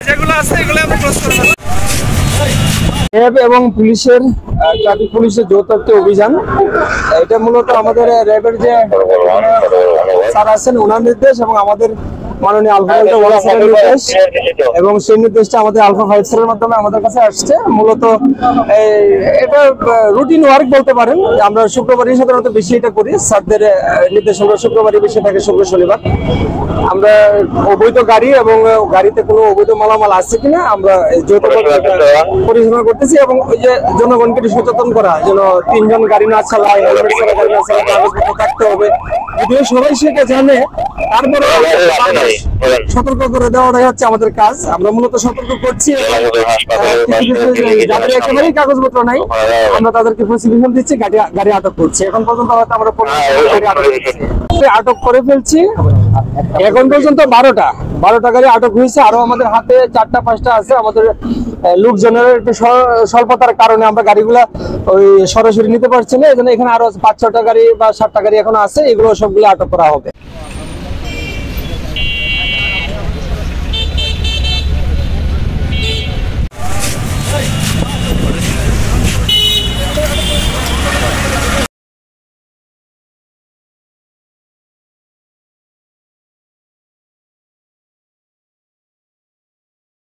যেগুলো আছে এগুলো আমরা ক্লোজ করে দেব। র্যাব এবং পুলিশের ট্রাফিক পুলিশের যৌথ একটি অভিযান। এটা মূলত আমাদের র্যাবের যে স্যার আছেন ওনার নির্দেশ এবং আমাদের মাননীয় আলফা ফাইভ ওয়ান স্যারের নির্দেশ, এবং সেই নির্দেশটা আমাদের আলফা ফাইভ স্যারের মাধ্যমে আমাদের কাছে আসছে। মূলত এটা রুটিন ওয়ার্ক বলতে পারেন। আমরা শুক্রবারই সাধারণত বেশি এটা করি, স্যারদের নির্দেশ আমরা শুক্রবারই বেশি থাকে, শুক্র শনিবার। আমরা অবৈধ গাড়ি এবং গাড়িতে কোনো অবৈধ মালামাল আছে কিনা আমরা যৌথভাবে পরিচালনা করতেছি, এবং ওই যে জনগণকে সচেতন করা যেন তিনজন গাড়ি না চালায়, হেলমেট ছাড়া গাড়ি না চালায়, কাগজপত্র থাকতে হবে। যদিও সবাই সেটা জানে, তারপরে সতর্ক করে দেওয়াটাই হচ্ছে আমাদের কাজ। আমরা মূলত সতর্ক করছি, যাদের একেবারেই কাগজপত্র নাই আমরা তাদেরকে প্রসিকিউশন দিচ্ছি, গাড়ি আটক করছি। এখন পর্যন্ত হয়তো আমরা আটক করে ফেলছি। এখন পর্যন্ত 12টা গাড়ি আটক হয়েছে। আরো আমাদের হাতে 4টা-5টা আছে। আমাদের লোকজনের একটু স্বল্পতার কারণে আমরা গাড়িগুলা ওই সরাসরি নিতে পারছি না। এই জন্য এখানে আরো 5-6টা গাড়ি বা 7টা গাড়ি এখন আছে, এগুলো সবগুলো আটক করা হবে।